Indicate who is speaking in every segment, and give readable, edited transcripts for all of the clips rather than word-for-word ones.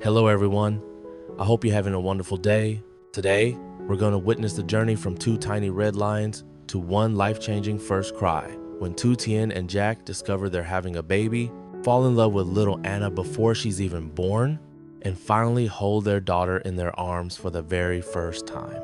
Speaker 1: Hello everyone, I hope you're having a wonderful day. Today, we're going to witness the journey from two tiny red lions to one life-changing first cry. When Tu Tien and Jack discover they're having a baby, fall in love with little Anna before she's even born, and finally hold their daughter in their arms for the very first time.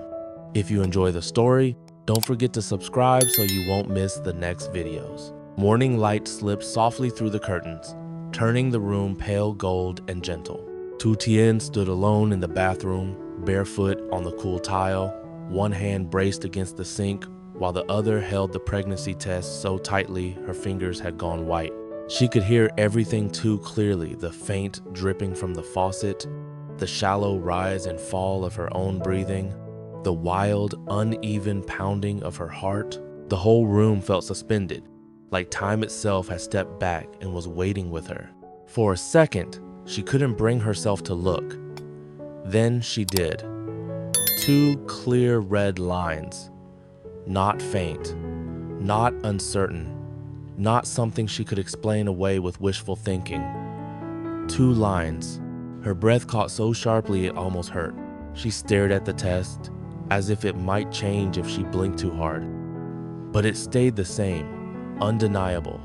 Speaker 1: If you enjoy the story, don't forget to subscribe so you won't miss the next videos. Morning light slips softly through the curtains, turning the room pale gold and gentle. Tu Tien stood alone in the bathroom, barefoot on the cool tile, one hand braced against the sink, while the other held the pregnancy test so tightly her fingers had gone white. She could hear everything too clearly, the faint dripping from the faucet, the shallow rise and fall of her own breathing, the wild, uneven pounding of her heart. The whole room felt suspended, like time itself had stepped back and was waiting with her. For a second, she couldn't bring herself to look. Then she did. Two clear red lines. Not faint, not uncertain, not something she could explain away with wishful thinking. Two lines. Her breath caught so sharply it almost hurt. She stared at the test, as if it might change if she blinked too hard. But it stayed the same, undeniable,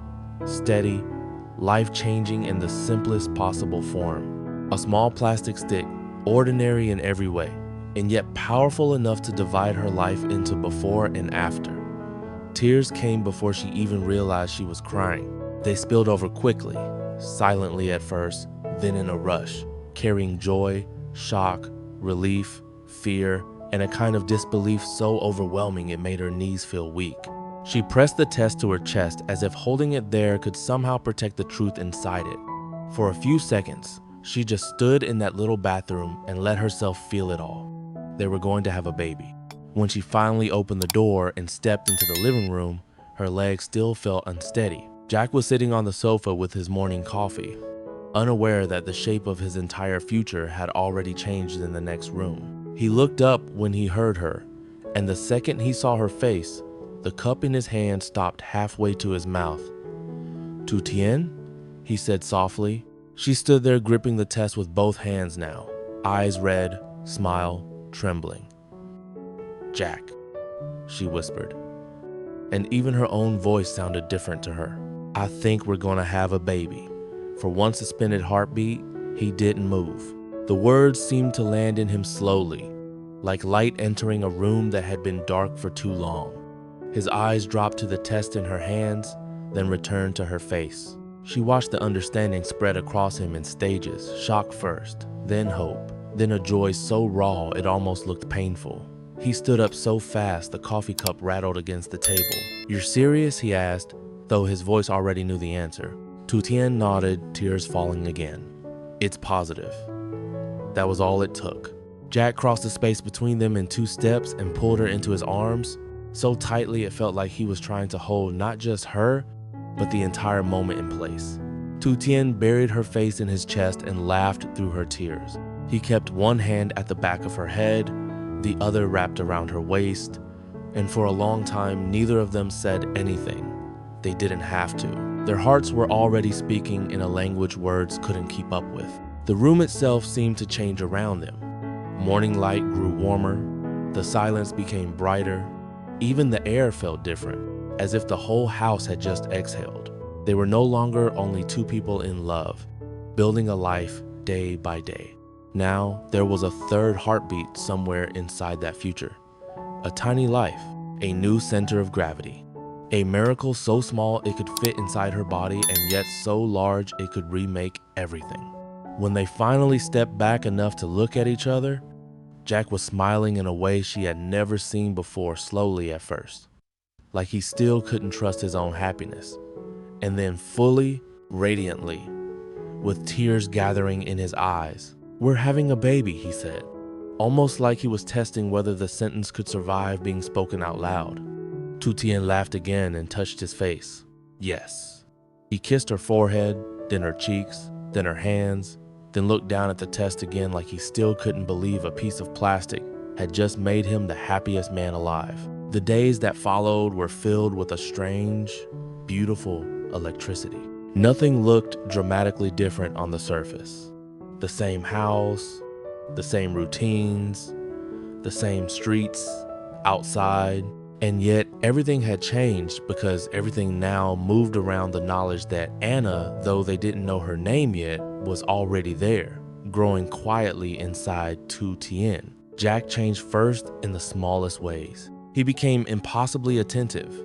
Speaker 1: steady, life-changing in the simplest possible form. A small plastic stick, ordinary in every way, and yet powerful enough to divide her life into before and after. Tears came before she even realized she was crying. They spilled over quickly, silently at first, then in a rush, carrying joy, shock, relief, fear, and a kind of disbelief so overwhelming it made her knees feel weak. She pressed the test to her chest as if holding it there could somehow protect the truth inside it. For a few seconds, she just stood in that little bathroom and let herself feel it all. They were going to have a baby. When she finally opened the door and stepped into the living room, her legs still felt unsteady. Jack was sitting on the sofa with his morning coffee, unaware that the shape of his entire future had already changed in the next room. He looked up when he heard her, and the second he saw her face, the cup in his hand stopped halfway to his mouth. "Tu Tien?" he said softly. She stood there gripping the test with both hands now, eyes red, smile trembling. "Jack," she whispered, and even her own voice sounded different to her. "I think we're gonna have a baby." For one suspended heartbeat, he didn't move. The words seemed to land in him slowly, like light entering a room that had been dark for too long. His eyes dropped to the test in her hands, then returned to her face. She watched the understanding spread across him in stages, shock first, then hope, then a joy so raw it almost looked painful. He stood up so fast the coffee cup rattled against the table. "You're serious?" he asked, though his voice already knew the answer. Tu Tien nodded, tears falling again. "It's positive." That was all it took. Jack crossed the space between them in 2 steps and pulled her into his arms, so tightly it felt like he was trying to hold not just her, but the entire moment in place. Tu Tien buried her face in his chest and laughed through her tears. He kept one hand at the back of her head, the other wrapped around her waist, and for a long time neither of them said anything. They didn't have to. Their hearts were already speaking in a language words couldn't keep up with. The room itself seemed to change around them. Morning light grew warmer, the silence became brighter, even the air felt different, as if the whole house had just exhaled. They were no longer only two people in love, building a life day by day. Now there was a third heartbeat somewhere inside that future. A tiny life, a new center of gravity. A miracle so small it could fit inside her body and yet so large it could remake everything. When they finally stepped back enough to look at each other, Jack was smiling in a way she had never seen before, slowly at first, like he still couldn't trust his own happiness. And then fully, radiantly, with tears gathering in his eyes. "We're having a baby," he said, almost like he was testing whether the sentence could survive being spoken out loud. Tu Tien laughed again and touched his face. "Yes." He kissed her forehead, then her cheeks, then her hands, then looked down at the test again like he still couldn't believe a piece of plastic had just made him the happiest man alive. The days that followed were filled with a strange, beautiful electricity. Nothing looked dramatically different on the surface. The same house, the same routines, the same streets, outside. And yet everything had changed because everything now moved around the knowledge that Anna, though they didn't know her name yet, was already there, growing quietly inside Tu Tien. Jack changed first in the smallest ways. He became impossibly attentive,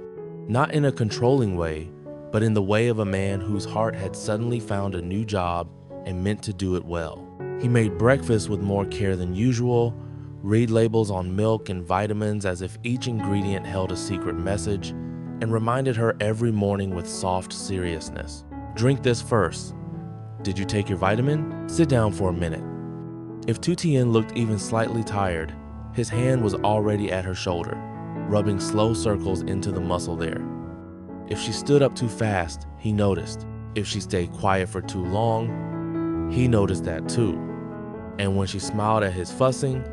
Speaker 1: not in a controlling way, but in the way of a man whose heart had suddenly found a new job and meant to do it well. He made breakfast with more care than usual, read labels on milk and vitamins as if each ingredient held a secret message, and reminded her every morning with soft seriousness. Drink this first. Did you take your vitamin? Sit down for a minute. If Tu Tien looked even slightly tired, his hand was already at her shoulder, rubbing slow circles into the muscle there. If she stood up too fast, he noticed. If she stayed quiet for too long, he noticed that too. And when she smiled at his fussing,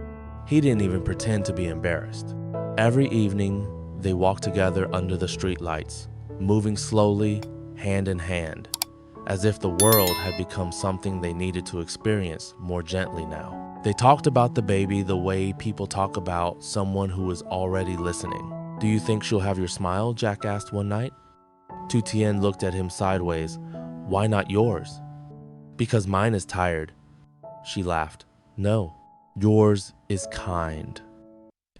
Speaker 1: he didn't even pretend to be embarrassed. Every evening, they walked together under the streetlights, moving slowly, hand in hand, as if the world had become something they needed to experience more gently now. They talked about the baby the way people talk about someone who is already listening. Do you think she'll have your smile? Jack asked one night. Tu Tien looked at him sideways. Why not yours? Because mine is tired. She laughed. No, yours is kind.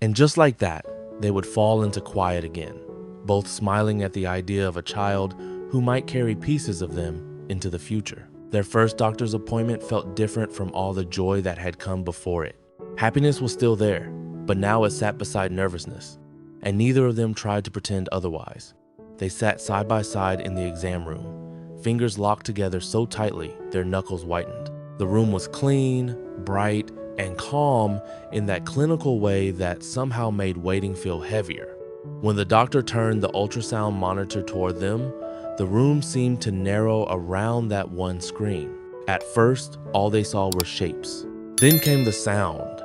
Speaker 1: And just like that, they would fall into quiet again, both smiling at the idea of a child who might carry pieces of them into the future. Their first doctor's appointment felt different from all the joy that had come before it. Happiness was still there, but now it sat beside nervousness, and neither of them tried to pretend otherwise. They sat side by side in the exam room, fingers locked together so tightly their knuckles whitened. The room was clean, bright, and calm in that clinical way that somehow made waiting feel heavier. When the doctor turned the ultrasound monitor toward them, the room seemed to narrow around that one screen. At first, all they saw were shapes. Then came the sound.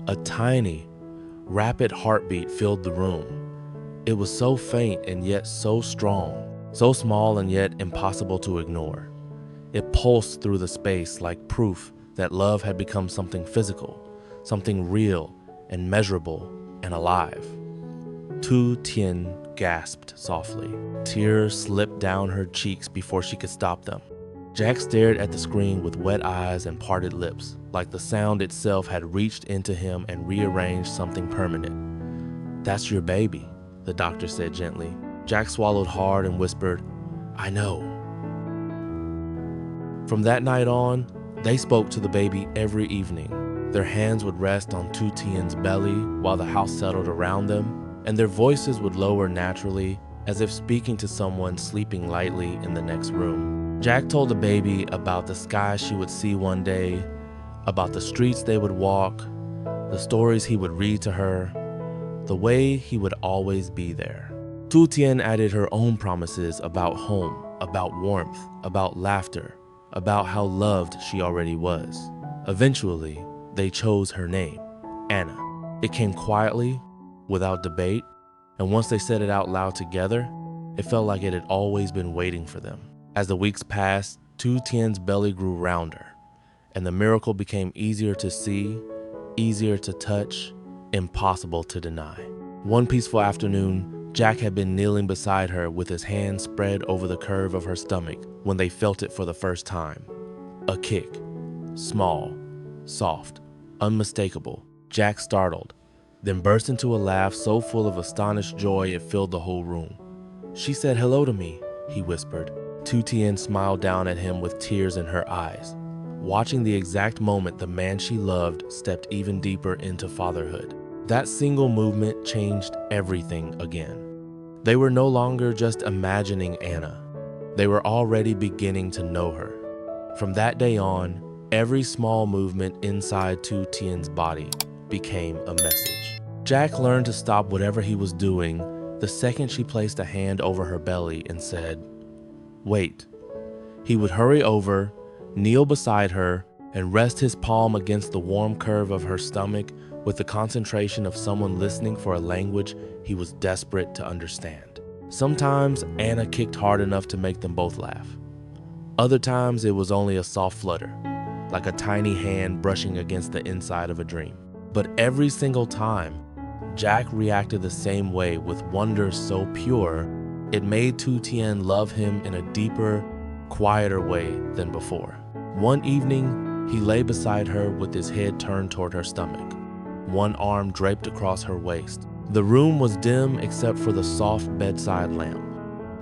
Speaker 1: A tiny, rapid heartbeat filled the room. It was so faint and yet so strong, so small and yet impossible to ignore. It pulsed through the space like proof that love had become something physical, something real and measurable and alive. Tu Tien gasped softly. Tears slipped down her cheeks before she could stop them. Jack stared at the screen with wet eyes and parted lips, like the sound itself had reached into him and rearranged something permanent. That's your baby, the doctor said gently. Jack swallowed hard and whispered, I know. From that night on, they spoke to the baby every evening. Their hands would rest on Tu Tien's belly while the house settled around them, and their voices would lower naturally, as if speaking to someone sleeping lightly in the next room. Jack told the baby about the sky she would see one day, about the streets they would walk, the stories he would read to her, the way he would always be there. Tu Tien added her own promises about home, about warmth, about laughter, about how loved she already was. Eventually, they chose her name, Anna. It came quietly, without debate, and once they said it out loud together, it felt like it had always been waiting for them. As the weeks passed, Tu Tien's belly grew rounder, and the miracle became easier to see, easier to touch, impossible to deny. One peaceful afternoon, Jack had been kneeling beside her with his hands spread over the curve of her stomach when they felt it for the first time. A kick. Small, soft, unmistakable. Jack startled, then burst into a laugh so full of astonished joy it filled the whole room. She said hello to me, he whispered. Tu Tien smiled down at him with tears in her eyes, watching the exact moment the man she loved stepped even deeper into fatherhood. That single movement changed everything again. They were no longer just imagining Anna. They were already beginning to know her. From that day on, every small movement inside Tu Tien's body became a message. Jack learned to stop whatever he was doing the second she placed a hand over her belly and said, wait. He would hurry over, kneel beside her, and rest his palm against the warm curve of her stomach with the concentration of someone listening for a language he was desperate to understand. Sometimes Anna kicked hard enough to make them both laugh. Other times it was only a soft flutter, like a tiny hand brushing against the inside of a dream. But every single time, Jack reacted the same way with wonder so pure, it made Tu Tien love him in a deeper, quieter way than before. One evening, he lay beside her with his head turned toward her stomach, one arm draped across her waist. The room was dim except for the soft bedside lamp.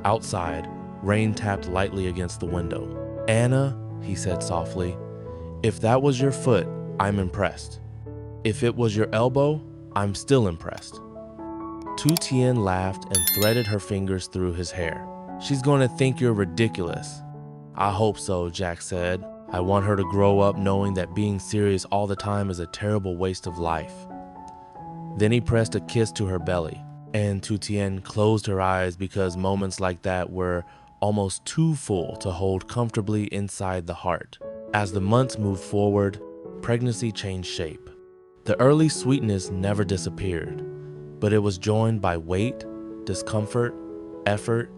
Speaker 1: Outside, rain tapped lightly against the window. "Anna," he said softly, "if that was your foot, I'm impressed. If it was your elbow, I'm still impressed." Tu Tien laughed and threaded her fingers through his hair. "She's going to think you're ridiculous." "I hope so," Jack said. "I want her to grow up knowing that being serious all the time is a terrible waste of life." Then he pressed a kiss to her belly, and Tu Tien closed her eyes because moments like that were almost too full to hold comfortably inside the heart. As the months moved forward, pregnancy changed shape. The early sweetness never disappeared, but it was joined by weight, discomfort, effort,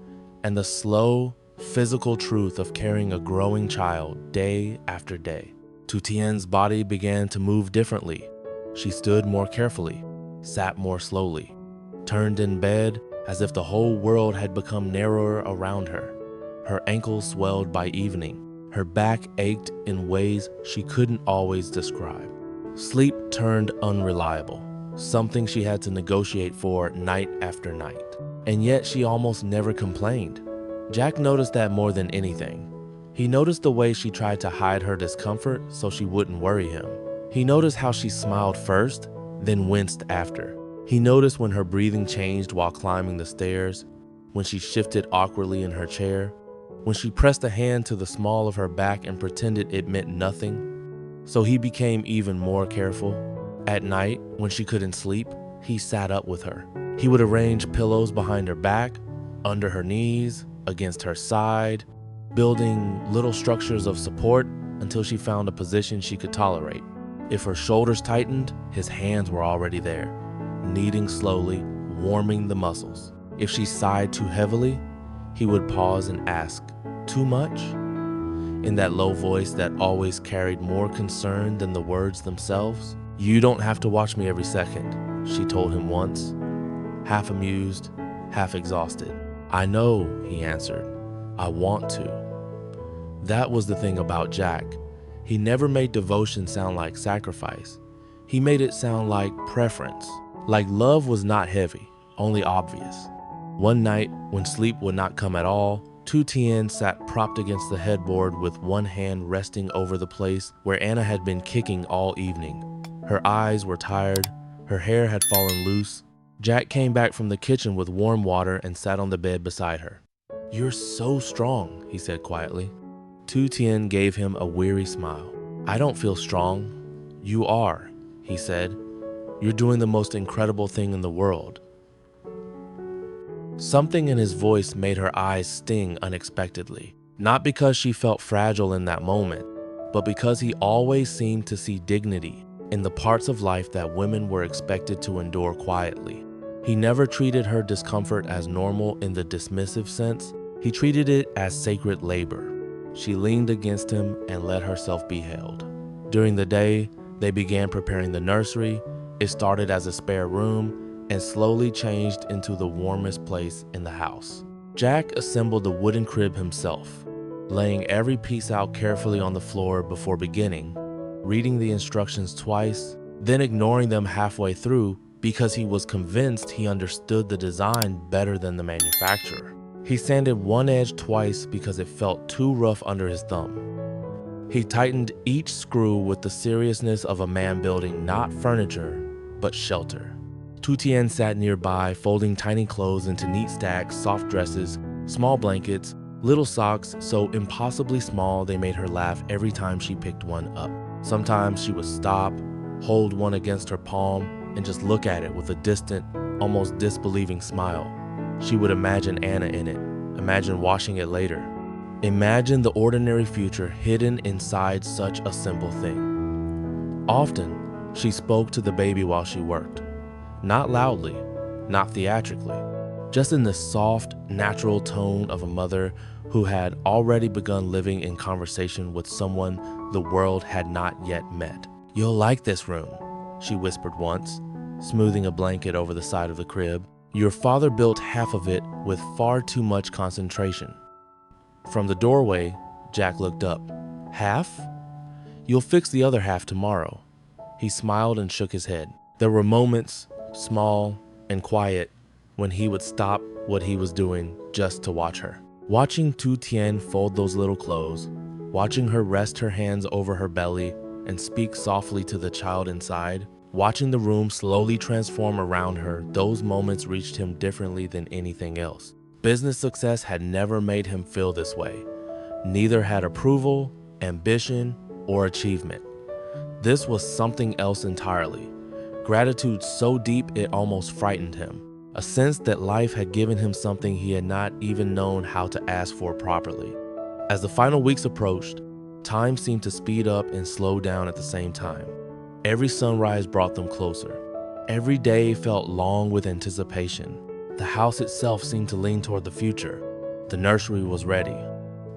Speaker 1: and the slow, physical truth of carrying a growing child day after day. Tu Tien's body began to move differently. She stood more carefully, sat more slowly, turned in bed as if the whole world had become narrower around her. Her ankles swelled by evening. Her back ached in ways she couldn't always describe. Sleep turned unreliable, something she had to negotiate for night after night. And yet she almost never complained. Jack noticed that more than anything. He noticed the way she tried to hide her discomfort so she wouldn't worry him. He noticed how she smiled first, then winced after. He noticed when her breathing changed while climbing the stairs, when she shifted awkwardly in her chair, when she pressed a hand to the small of her back and pretended it meant nothing. So he became even more careful. At night, when she couldn't sleep, he sat up with her. He would arrange pillows behind her back, under her knees, against her side, building little structures of support until she found a position she could tolerate. If her shoulders tightened, his hands were already there, kneading slowly, warming the muscles. If she sighed too heavily, he would pause and ask, "Too much?" in that low voice that always carried more concern than the words themselves. "You don't have to watch me every second," she told him once, half amused, half exhausted. "I know," he answered. "I want to." That was the thing about Jack. He never made devotion sound like sacrifice. He made it sound like preference, like love was not heavy, only obvious. One night, when sleep would not come at all, Tu Tien sat propped against the headboard with one hand resting over the place where Anna had been kicking all evening. Her eyes were tired, her hair had fallen loose. Jack came back from the kitchen with warm water and sat on the bed beside her. "You're so strong," he said quietly. Tu Tien gave him a weary smile. "I don't feel strong. You are," he said. "You're doing the most incredible thing in the world." Something in his voice made her eyes sting unexpectedly, not because she felt fragile in that moment, but because he always seemed to see dignity in the parts of life that women were expected to endure quietly. He never treated her discomfort as normal in the dismissive sense. He treated it as sacred labor. She leaned against him and let herself be held. During the day, they began preparing the nursery. It started as a spare room and slowly changed into the warmest place in the house. Jack assembled the wooden crib himself, laying every piece out carefully on the floor before beginning, reading the instructions twice, then ignoring them halfway through because he was convinced he understood the design better than the manufacturer. He sanded one edge twice because it felt too rough under his thumb. He tightened each screw with the seriousness of a man building not furniture, but shelter. Tu Tien sat nearby, folding tiny clothes into neat stacks, soft dresses, small blankets, little socks so impossibly small they made her laugh every time she picked one up. Sometimes she would stop, hold one against her palm, and just look at it with a distant, almost disbelieving smile. She would imagine Anna in it, imagine washing it later. Imagine the ordinary future hidden inside such a simple thing. Often, she spoke to the baby while she worked. Not loudly, not theatrically, just in the soft, natural tone of a mother who had already begun living in conversation with someone the world had not yet met. "You'll like this room," she whispered once, smoothing a blanket over the side of the crib. "Your father built half of it with far too much concentration." From the doorway, Jack looked up. "Half? You'll fix the other half tomorrow." He smiled and shook his head. There were moments, small and quiet, when he would stop what he was doing just to watch her. Watching Tu Tien fold those little clothes, watching her rest her hands over her belly and speak softly to the child inside, watching the room slowly transform around her, those moments reached him differently than anything else. Business success had never made him feel this way. Neither had approval, ambition, or achievement. This was something else entirely. Gratitude so deep it almost frightened him. A sense that life had given him something he had not even known how to ask for properly. As the final weeks approached, time seemed to speed up and slow down at the same time. Every sunrise brought them closer. Every day felt long with anticipation. The house itself seemed to lean toward the future. The nursery was ready.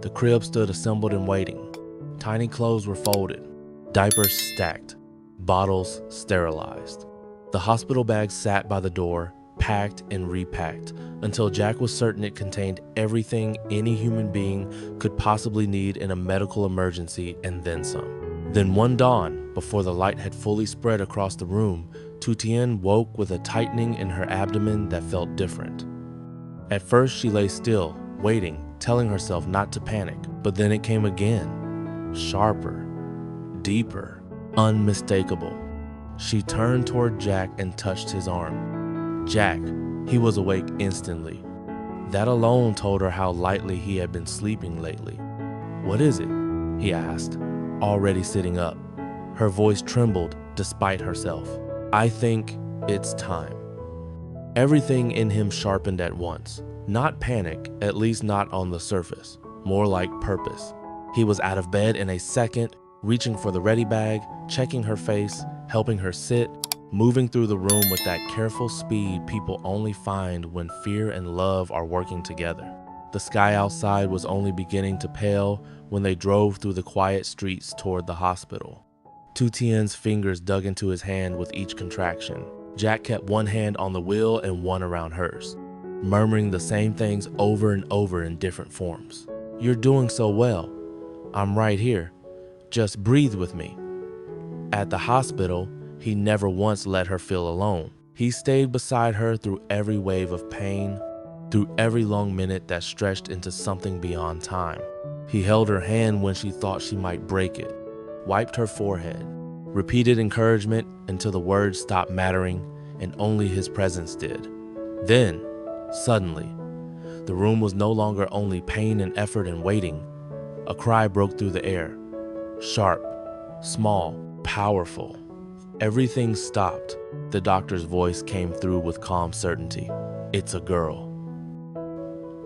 Speaker 1: The crib stood assembled and waiting. Tiny clothes were folded, diapers stacked, bottles sterilized. The hospital bag sat by the door, packed and repacked, until Jack was certain it contained everything any human being could possibly need in a medical emergency and then some. Then one dawn, before the light had fully spread across the room, Tu Tien woke with a tightening in her abdomen that felt different. At first she lay still, waiting, telling herself not to panic, but then it came again, sharper, deeper, unmistakable. She turned toward Jack and touched his arm. Jack, he was awake instantly. That alone told her how lightly he had been sleeping lately. "What is it?" he asked, already sitting up. Her voice trembled despite herself. "I think it's time." Everything in him sharpened at once. Not panic, at least not on the surface, more like purpose. He was out of bed in a second, reaching for the ready bag, checking her face, helping her sit, moving through the room with that careful speed people only find when fear and love are working together. The sky outside was only beginning to pale when they drove through the quiet streets toward the hospital. Tu Tien's fingers dug into his hand with each contraction. Jack kept one hand on the wheel and one around hers, murmuring the same things over and over in different forms. "You're doing so well. I'm right here. Just breathe with me." At the hospital, he never once let her feel alone. He stayed beside her through every wave of pain, through every long minute that stretched into something beyond time. He held her hand when she thought she might break it, wiped her forehead, repeated encouragement until the words stopped mattering and only his presence did. Then, suddenly, the room was no longer only pain and effort and waiting. A cry broke through the air, sharp, small, powerful. Everything stopped. The doctor's voice came through with calm certainty. "It's a girl."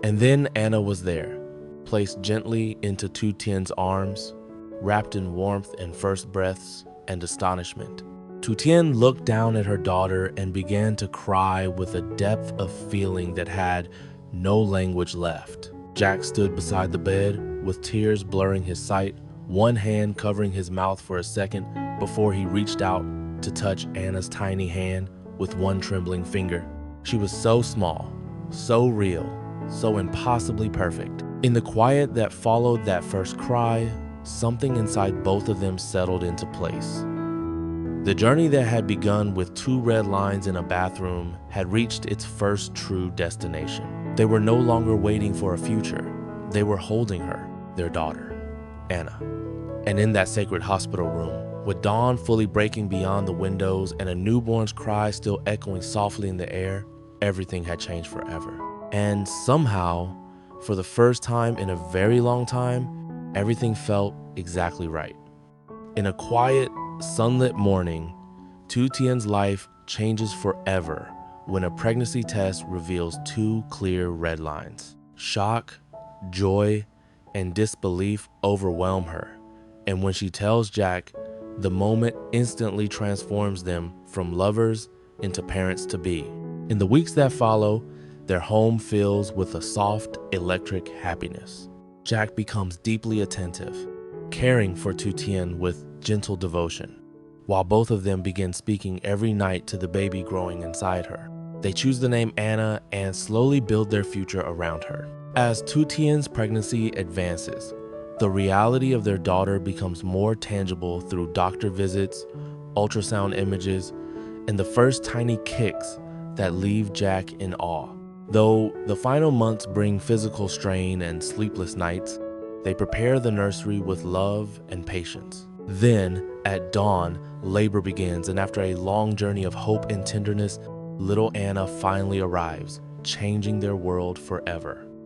Speaker 1: And then Anna was there, placed gently into Tu Tien's arms, wrapped in warmth and first breaths and astonishment. Tu Tien looked down at her daughter and began to cry with a depth of feeling that had no language left. Jack stood beside the bed, with tears blurring his sight, one hand covering his mouth for a second before he reached out to touch Anna's tiny hand with one trembling finger. She was so small, so real, so impossibly perfect. In the quiet that followed that first cry, something inside both of them settled into place. The journey that had begun with 2 red lines in a bathroom had reached its first true destination. They were no longer waiting for a future. They were holding her, their daughter, Anna. And in that sacred hospital room, with dawn fully breaking beyond the windows and a newborn's cry still echoing softly in the air, everything had changed forever. And somehow, for the first time in a very long time, everything felt exactly right. In a quiet, sunlit morning, Tu Tien's life changes forever when a pregnancy test reveals 2 clear red lines. Shock, joy, and disbelief overwhelm her, and when she tells Jack, the moment instantly transforms them from lovers into parents-to-be. In the weeks that follow, Their home fills with a soft, electric happiness. Jack becomes deeply attentive, caring for Tu Tien with gentle devotion, while both of them begin speaking every night to the baby growing inside her. They choose the name Anna and slowly build their future around her. As Tu Tien's pregnancy advances, the reality of their daughter becomes more tangible through doctor visits, ultrasound images, and the first tiny kicks that leave Jack in awe. Though the final months bring physical strain and sleepless nights, they prepare the nursery with love and patience. Then, at dawn, labor begins, and after a long journey of hope and tenderness, little Anna finally arrives, changing their world forever.